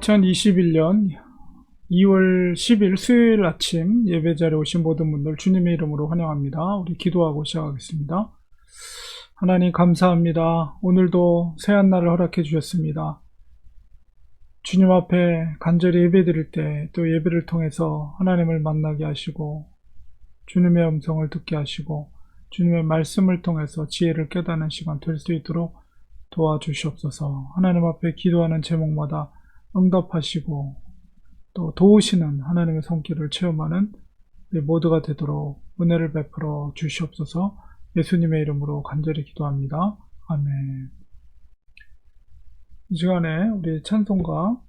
2021년 2월 10일 수요일 아침 예배 자리에 오신 모든 분들 주님의 이름으로 환영합니다. 우리 기도하고 시작하겠습니다. 하나님 감사합니다. 오늘도 새한 날을 허락해 주셨습니다. 주님 앞에 간절히 예배 드릴 때 또 예배를 통해서 하나님을 만나게 하시고 주님의 음성을 듣게 하시고 주님의 말씀을 통해서 지혜를 깨닫는 시간 될 수 있도록 도와주시옵소서. 하나님 앞에 기도하는 제목마다 응답하시고 또 도우시는 하나님의 손길을 체험하는 우리 모두가 되도록 은혜를 베풀어 주시옵소서. 예수님의 이름으로 간절히 기도합니다. 아멘. 이 시간에 우리 찬송가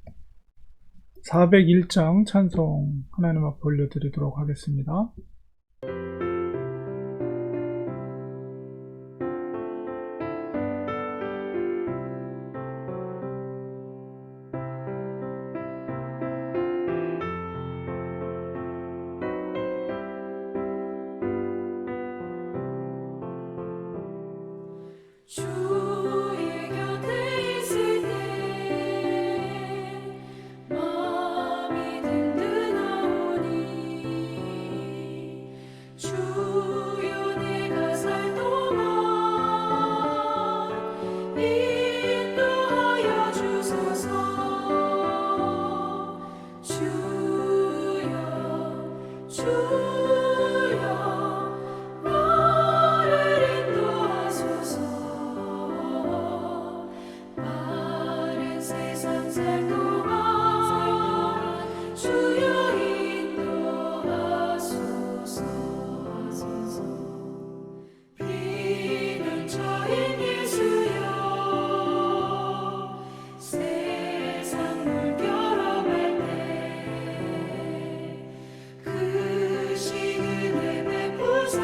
401장 찬송 하나님 앞에 올려드리도록 하겠습니다. 주의 곁에 있을 때 마음이 든든하오니 주여 내가 살 동안 인도하여 주소서. 주여 나를 인도하소서. 마른 세상 살 동안 주여 인도하소서. 비는처인 예수여 세상 물결어갈 때 크신 은혜 베푸사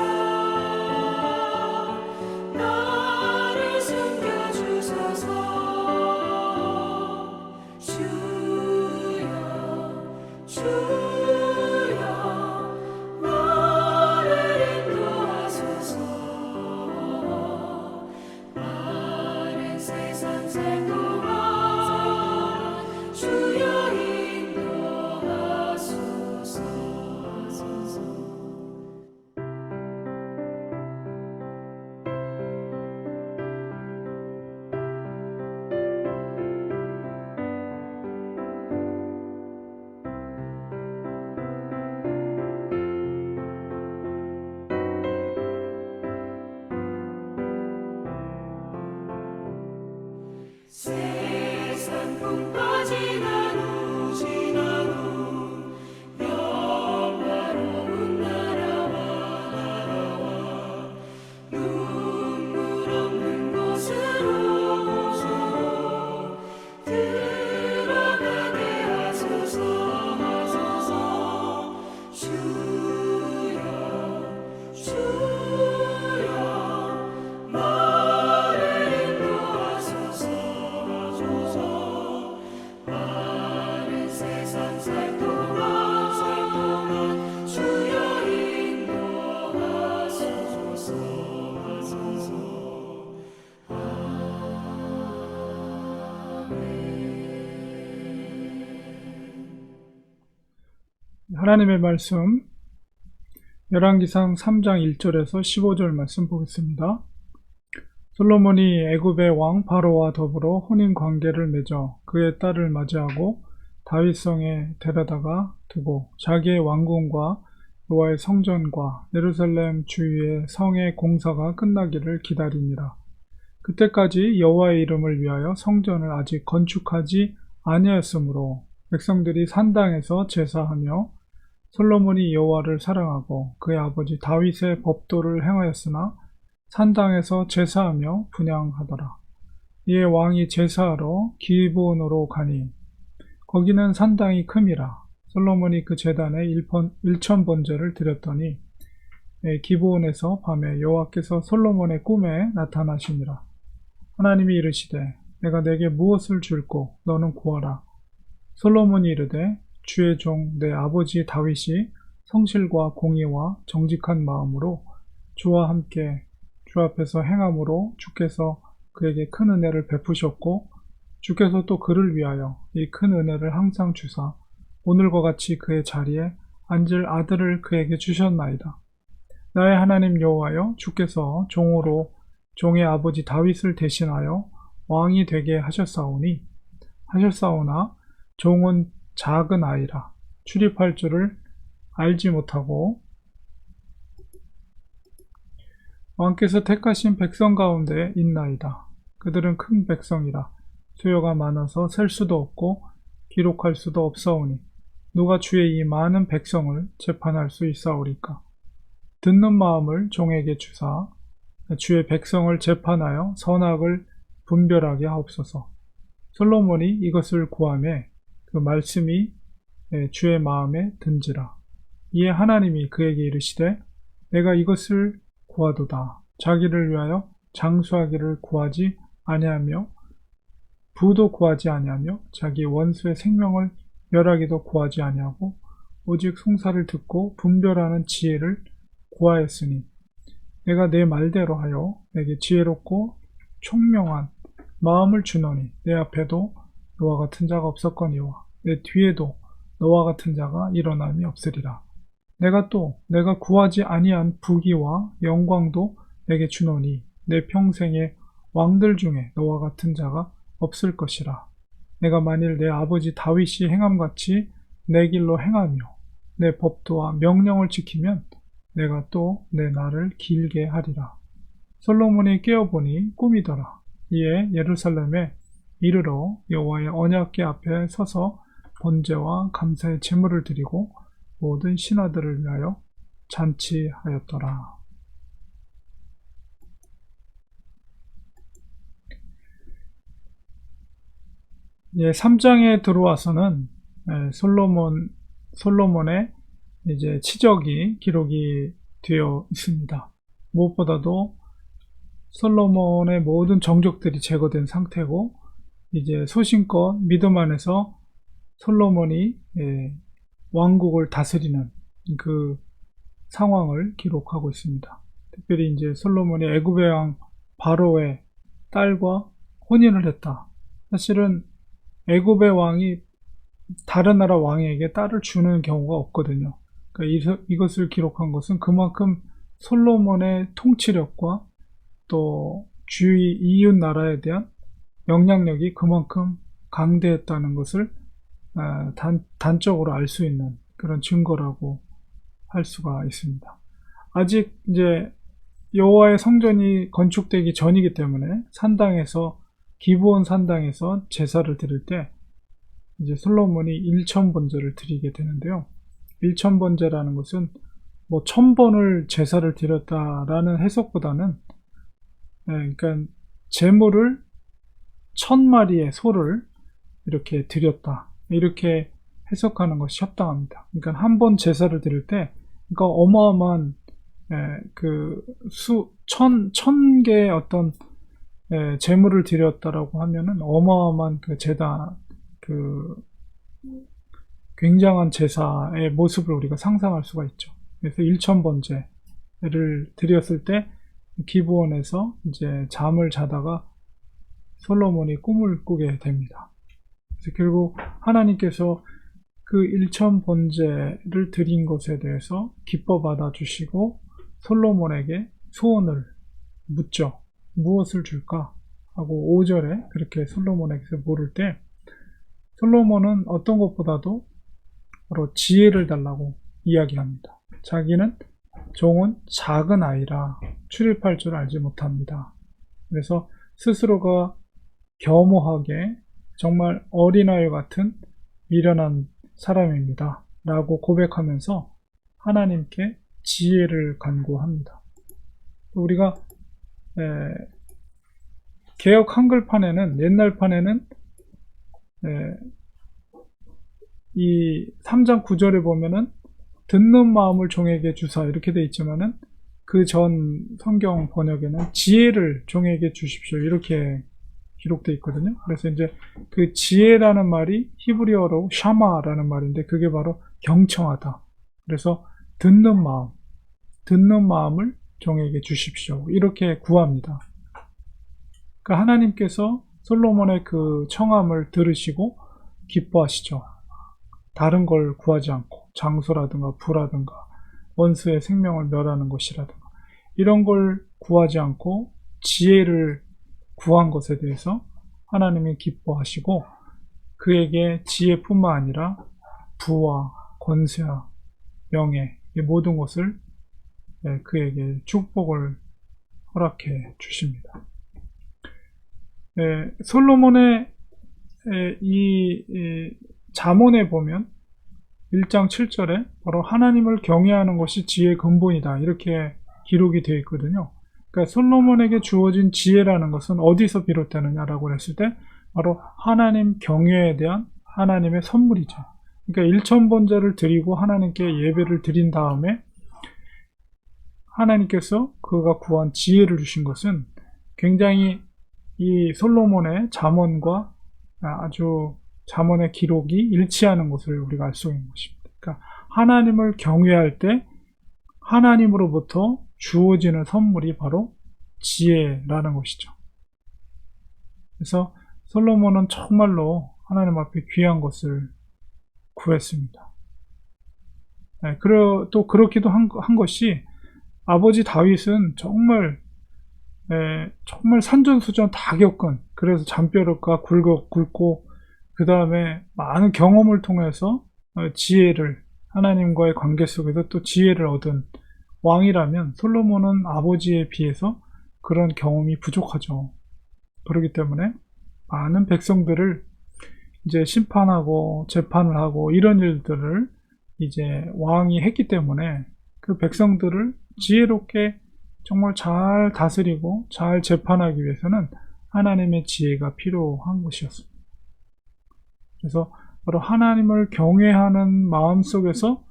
나를 숨겨주소서. 주여 나를 인도하소서. 마른 세상 살 동안 주여 인도하소서. 세상 풍파 지난 후 영화로운 나라와 눈물 없는 곳으로 들어가게 하소서. 주여 나를 인도하소서. 마른 세상 살 동안 주여 인도하소서. 하나님의 말씀 열왕기상 3장 1절에서 15절 말씀 보겠습니다. 솔로몬이 애굽의 왕 바로와 더불어 혼인 관계를 맺어 그의 딸을 맞이하고 다윗성에 데려다가 두고 자기의 왕궁과 여호와의 성전과 예루살렘 주위의 성의 공사가 끝나기를 기다리니라. 그때까지 여호와의 이름을 위하여 성전을 아직 건축하지 아니하였으므로 백성들이 산당에서 제사하며 솔로몬이 여호와를 사랑하고 그의 아버지 다윗의 법도를 행하였으나 산당에서 제사하며 분향하더라. 이에 왕이 제사하러 기브온으로 가니 거기는 산당이 큼이라. 솔로몬이 그 제단에 1000번제를 드렸더니 기브온에서 밤에 여호와께서 솔로몬의 꿈에 나타나시니라. 하나님이 이르시되 내가 내게 무엇을 줄꼬 너는 구하라. 솔로몬이 이르되 주의 종 내 아버지 다윗이 성실과 공의와 정직한 마음으로 주와 함께 주 앞에서 행함으로 주께서 그에게 큰 은혜를 베푸셨고 주께서 또 그를 위하여 이 큰 은혜를 항상 주사 오늘과 같이 그의 자리에 앉을 아들을 그에게 주셨나이다. 나의 하나님 여호와여, 주께서 종으로 종의 아버지 다윗을 대신하여 왕이 되게 하셨사오나 종은 작은 아이라 출입할 줄을 알지 못하고 왕께서 택하신 백성 가운데 있나이다. 그들은 큰 백성이라 수요가 많아서 셀 수도 없고 기록할 수도 없사오니 누가 주의 이 많은 백성을 재판할 수 있사오리까? 듣는 마음을 종에게 주사 주의 백성을 재판하여 선악을 분별하게 하옵소서. 솔로몬이 이것을 구하매 그 말씀이 주의 마음에 든지라. 이에 하나님이 그에게 이르시되 내가 이것을 구하도다. 자기를 위하여 장수하기를 구하지 아니하며 부도 구하지 아니하며 자기 원수의 생명을 멸하기도 구하지 아니하고 오직 송사를 듣고 분별하는 지혜를 구하였으니 내가 내 말대로 하여 내게 지혜롭고 총명한 마음을 주노니 내 앞에도 너와 같은 자가 없었거니와 내 뒤에도 너와 같은 자가 일어남이 없으리라. 내가 구하지 아니한 부귀와 영광도 내게 주노니 내 평생의 왕들 중에 너와 같은 자가 없을 것이라. 내가 만일 내 아버지 다윗이 행함같이 내 길로 행하며 내 법도와 명령을 지키면 내가 또 내 날을 길게 하리라. 솔로몬이 깨어보니 꿈이더라. 이에 예루살렘에 이르러 여호와의 언약궤 앞에 서서 번제와 감사의 제물을 드리고 모든 신하들을 위하여 잔치하였더라. 예, 3장에 들어와서는 솔로몬의 이제 치적이 기록이 되어 있습니다. 무엇보다도 솔로몬의 모든 정적들이 제거된 상태고 이제 소신껏 믿음 안에서 솔로몬이 왕국을 다스리는 그 상황을 기록하고 있습니다. 특별히 이제 솔로몬이 애굽의 왕 바로의 딸과 혼인을 했다. 사실은 애굽의 왕이 다른 나라 왕에게 딸을 주는 경우가 없거든요. 그러니까 이것을 기록한 것은 그만큼 솔로몬의 통치력과 또 주위 이웃 나라에 대한 영향력이 그만큼 강대했다는 것을 단적으로 알 수 있는 그런 증거라고 할 수가 있습니다. 아직 이제 여호와의 성전이 건축되기 전이기 때문에 기브온 산당에서 제사를 드릴 때 이제 솔로몬이 1000번제를 드리게 되는데요. 1000번제라는 것은 뭐 1000번을 제사를 드렸다라는 해석보다는 그러니까 제물을 1000마리의 소를 이렇게 드렸다. 이렇게 해석하는 것이 합당합니다. 그러니까 한 번 제사를 드릴 때 그러니까 어마어마한 그 1000개의 어떤 제물을 드렸다라고 하면은 어마어마한 그 굉장한 제사의 모습을 우리가 상상할 수가 있죠. 그래서 1000번제를 드렸을 때 기브온에서 이제 잠을 자다가 솔로몬이 꿈을 꾸게 됩니다. 그래서 결국 하나님께서 그 1000번제를 드린 것에 대해서 기뻐 받아주시고 솔로몬에게 소원을 묻죠. 무엇을 줄까? 하고 5절에 그렇게 솔로몬에게서 물을 때 솔로몬은 어떤 것보다도 바로 지혜를 달라고 이야기합니다. 자기는 종은 작은 아이라 출입할 줄 알지 못합니다. 그래서 스스로가 겸허하게 정말 어린아이 같은 미련한 사람입니다. 라고 고백하면서 하나님께 지혜를 간구합니다. 우리가 개역 한글판에는 옛날판에는 이 3장 9절에 보면은 듣는 마음을 종에게 주사 이렇게 돼 있지만은 그 전 성경 번역에는 지혜를 종에게 주십시오 이렇게 기록되어 있거든요. 그래서 이제 그 지혜라는 말이 히브리어로 샤마라는 말인데 그게 바로 경청하다. 그래서 듣는 마음을 종에게 주십시오 이렇게 구합니다. 그러니까 하나님께서 솔로몬의 그 청함을 들으시고 기뻐하시죠. 다른 걸 구하지 않고 장소라든가 부라든가 원수의 생명을 멸하는 것이라든가 이런 걸 구하지 않고 지혜를 구한 것에 대해서 하나님이 기뻐하시고 그에게 지혜뿐만 아니라 부와 권세와 명예 이 모든 것을 그에게 축복을 허락해 주십니다. 솔로몬의 이 잠언에 보면 1장 7절에 바로 하나님을 경외하는 것이 지혜의 근본이다 이렇게 기록이 되어 있거든요. 그러니까 솔로몬에게 주어진 지혜라는 것은 어디서 비롯되느냐라고 했을 때 바로 하나님 경외에 대한 하나님의 선물이죠. 그러니까 일천번제를 드리고 하나님께 예배를 드린 다음에 하나님께서 그가 구한 지혜를 주신 것은 굉장히 이 솔로몬의 잠언과 아주 잠언의 기록이 일치하는 것을 우리가 알 수 있는 것입니다. 그러니까 하나님을 경외할 때 하나님으로부터 주어지는 선물이 바로 지혜라는 것이죠. 그래서 솔로몬은 정말로 하나님 앞에 귀한 것을 구했습니다. 또 그렇기도 한 것이 아버지 다윗은 정말 산전수전 다 겪은 그래서 잔뼈가 굵고 그 다음에 많은 경험을 통해서 지혜를 하나님과의 관계 속에서 또 지혜를 얻은 왕이라면 솔로몬은 아버지에 비해서 그런 경험이 부족하죠. 그렇기 때문에 많은 백성들을 이제 심판하고 재판을 하고 이런 일들을 이제 왕이 했기 때문에 그 백성들을 지혜롭게 정말 잘 다스리고 잘 재판하기 위해서는 하나님의 지혜가 필요한 것이었습니다. 그래서 바로 하나님을 경외하는 마음 속에서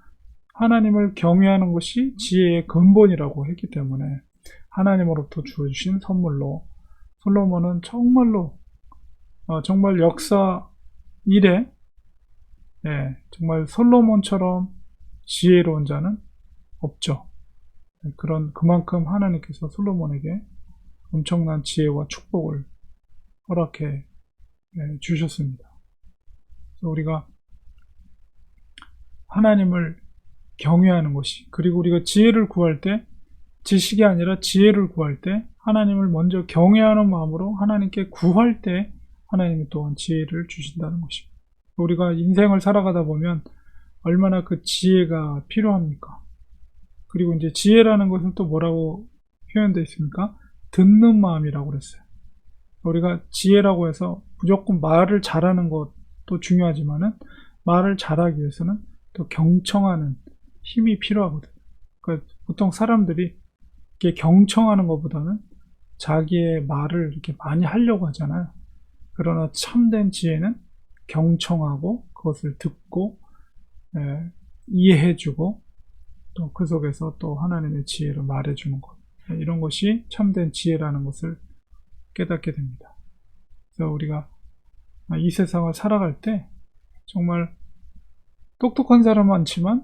하나님을 경외하는 것이 지혜의 근본이라고 했기 때문에 하나님으로부터 주어주신 선물로 솔로몬은 정말로 정말 역사 이래 정말 솔로몬처럼 지혜로운 자는 없죠. 그만큼 하나님께서 솔로몬에게 엄청난 지혜와 축복을 허락해 주셨습니다. 그래서 우리가 하나님을 경외하는 것이 그리고 우리가 지혜를 구할 때 지식이 아니라 지혜를 구할 때 하나님을 먼저 경외하는 마음으로 하나님께 구할 때 하나님이 또한 지혜를 주신다는 것입니다. 우리가 인생을 살아가다 보면 얼마나 그 지혜가 필요합니까? 그리고 이제 지혜라는 것은 또 뭐라고 표현되어 있습니까? 듣는 마음이라고 그랬어요. 우리가 지혜라고 해서 무조건 말을 잘하는 것도 중요하지만은 말을 잘하기 위해서는 또 경청하는 힘이 필요하거든요. 그러니까 보통 사람들이 이렇게 경청하는 것보다는 자기의 말을 이렇게 많이 하려고 하잖아요. 그러나 참된 지혜는 경청하고 그것을 듣고 이해해주고 또 그 속에서 또 하나님의 지혜를 말해주는 것 이런 것이 참된 지혜라는 것을 깨닫게 됩니다. 그래서 우리가 이 세상을 살아갈 때 정말 똑똑한 사람은 많지만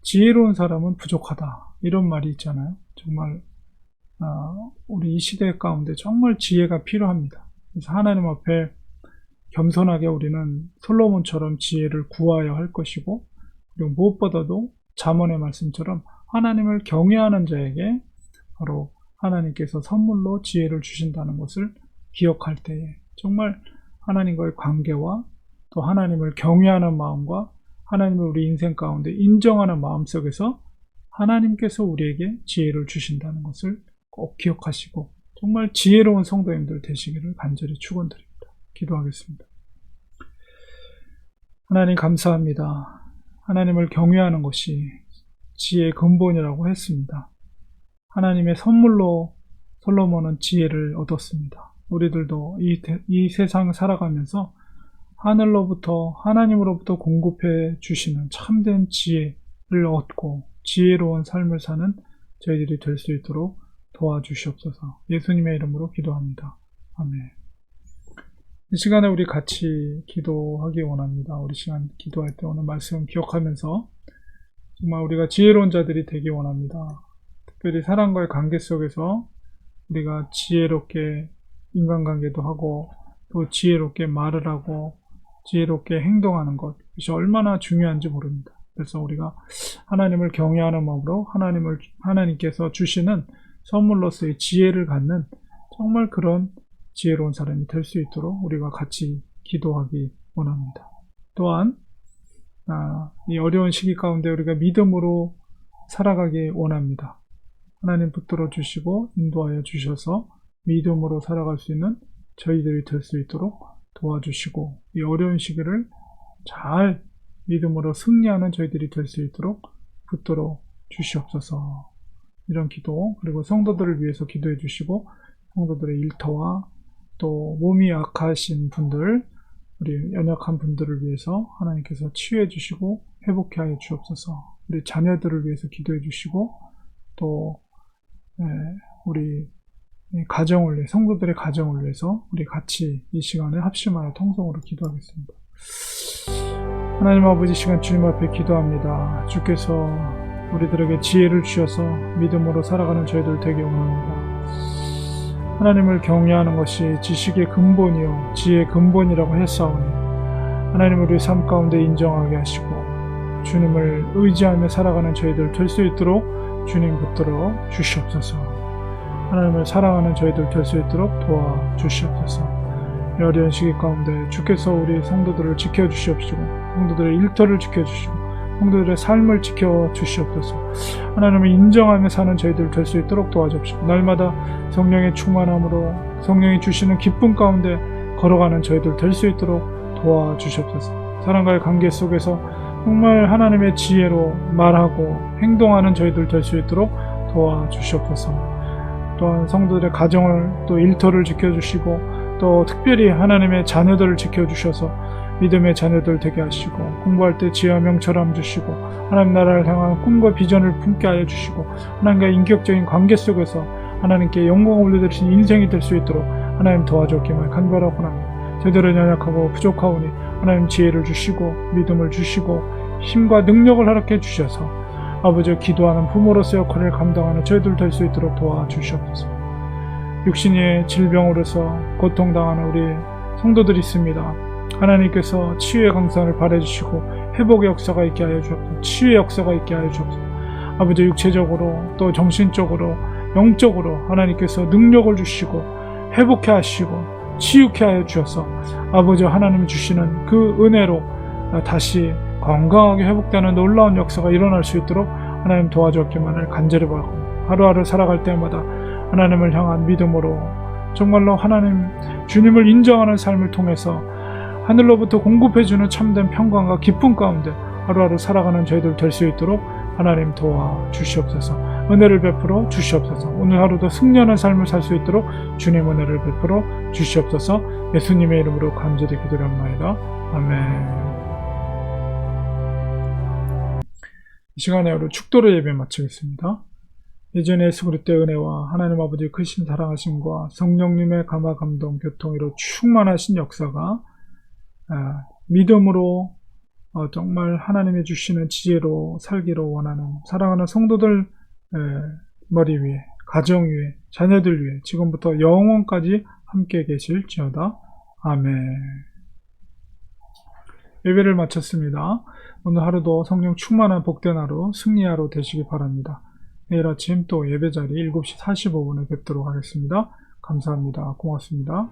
지혜로운 사람은 부족하다 이런 말이 있잖아요. 정말 우리 이 시대 가운데 정말 지혜가 필요합니다. 그래서 하나님 앞에 겸손하게 우리는 솔로몬처럼 지혜를 구하여야 할 것이고 그리고 무엇보다도 잠언의 말씀처럼 하나님을 경외하는 자에게 바로 하나님께서 선물로 지혜를 주신다는 것을 기억할 때에 정말 하나님과의 관계와 또 하나님을 경외하는 마음과 하나님을 우리 인생 가운데 인정하는 마음 속에서 하나님께서 우리에게 지혜를 주신다는 것을 꼭 기억하시고 정말 지혜로운 성도님들 되시기를 간절히 축원드립니다. 기도하겠습니다. 하나님 감사합니다. 하나님을 경외하는 것이 지혜의 근본이라고 했습니다. 하나님의 선물로 솔로몬은 지혜를 얻었습니다. 우리들도 이 세상 살아가면서 하나님으로부터 공급해 주시는 참된 지혜를 얻고 지혜로운 삶을 사는 저희들이 될 수 있도록 도와주시옵소서. 예수님의 이름으로 기도합니다. 아멘. 이 시간에 우리 같이 기도하기 원합니다. 우리 시간 기도할 때 오늘 말씀 기억하면서 정말 우리가 지혜로운 자들이 되기 원합니다. 특별히 사람과의 관계 속에서 우리가 지혜롭게 인간관계도 하고 또 지혜롭게 말을 하고 지혜롭게 행동하는 것, 그것이 얼마나 중요한지 모릅니다. 그래서 우리가 하나님을 경외하는 마음으로 하나님께서 주시는 선물로서의 지혜를 갖는 정말 그런 지혜로운 사람이 될 수 있도록 우리가 같이 기도하기 원합니다. 또한 이 어려운 시기 가운데 우리가 믿음으로 살아가기 원합니다. 하나님 붙들어 주시고 인도하여 주셔서 믿음으로 살아갈 수 있는 저희들이 될 수 있도록 도와주시고, 이 어려운 시기를 잘 믿음으로 승리하는 저희들이 될 수 있도록 붙들어 주시옵소서. 이런 기도, 그리고 성도들을 위해서 기도해 주시고, 성도들의 일터와 또 몸이 약하신 분들, 우리 연약한 분들을 위해서 하나님께서 치유해 주시고 회복해 하여 주옵소서. 우리 자녀들을 위해서 기도해 주시고, 또 우리 가정을 위해, 성도들의 가정을 위해서 우리 같이 이 시간에 합심하여 통성으로 기도하겠습니다. 하나님 아버지, 시간 주님 앞에 기도합니다. 주께서 우리들에게 지혜를 주셔서 믿음으로 살아가는 저희들 되게 원합니다. 하나님을 경외하는 것이 지식의 근본이요 지혜의 근본이라고 했사오니, 하나님 우리 삶 가운데 인정하게 하시고 주님을 의지하며 살아가는 저희들 될 수 있도록 주님 붙들어 주시옵소서. 하나님을 사랑하는 저희들 될 수 있도록 도와주시옵소서. 이 어려운 시기 가운데 주께서 우리 성도들을 지켜주시옵시고, 성도들의 일터를 지켜주시고, 성도들의 삶을 지켜주시옵소서. 하나님을 인정하며 사는 저희들 될 수 있도록 도와주옵시고, 날마다 성령의 충만함으로 성령이 주시는 기쁨 가운데 걸어가는 저희들 될 수 있도록 도와주시옵소서. 사랑과의 관계 속에서 정말 하나님의 지혜로 말하고 행동하는 저희들 될 수 있도록 도와주시옵소서. 또한 성도들의 가정을, 또 일터를 지켜주시고, 또 특별히 하나님의 자녀들을 지켜주셔서 믿음의 자녀들 되게 하시고, 공부할 때 지혜와 명철함 주시고, 하나님 나라를 향한 꿈과 비전을 품게 하여 주시고, 하나님과 인격적인 관계 속에서 하나님께 영광을 올려드리신 인생이 될 수 있도록 하나님 도와주옵기만 간절하고 합니다. 저희들은 연약하고 부족하오니 하나님 지혜를 주시고 믿음을 주시고 힘과 능력을 허락해 주셔서 아버지, 기도하는 부모로서 역할을 감당하는 저희들 될 수 있도록 도와주시옵소서. 육신의 질병으로서 고통당하는 우리 성도들이 있습니다. 하나님께서 치유의 강산을 발해주시고 회복의 역사가 있게 하여 주옵소서. 치유의 역사가 있게 하여 주옵소서. 아버지, 육체적으로 또 정신적으로 영적으로 하나님께서 능력을 주시고 회복해 하시고 치유케 하여 주셔서 아버지, 하나님이 주시는 그 은혜로 다시 건강하게 회복되는 놀라운 역사가 일어날 수 있도록 하나님 도와주었기만을 간절히 바라고, 하루하루 살아갈 때마다 하나님을 향한 믿음으로 정말로 하나님 주님을 인정하는 삶을 통해서 하늘로부터 공급해주는 참된 평강과 기쁨 가운데 하루하루 살아가는 저희들 될 수 있도록 하나님 도와주시옵소서. 은혜를 베풀어 주시옵소서. 오늘 하루도 승리하는 삶을 살 수 있도록 주님 은혜를 베풀어 주시옵소서. 예수님의 이름으로 간절히 기도합나이다. 아멘. 이 시간에 우리 축도로 예배 마치겠습니다. 예전에 예수 그리스도의 은혜와 하나님 아버지의 크신 사랑하심과 성령님의 감화 감동 교통으로 충만하신 역사가 믿음으로 정말 하나님이 주시는 지혜로 살기로 원하는 사랑하는 성도들 머리 위에, 가정 위에, 자녀들 위에 지금부터 영원까지 함께 계실지어다. 아멘. 예배를 마쳤습니다. 오늘 하루도 성령 충만한 복된 하루, 승리하루 되시기 바랍니다. 내일 아침 또 예배 자리 7시 45분에 뵙도록 하겠습니다. 감사합니다. 고맙습니다.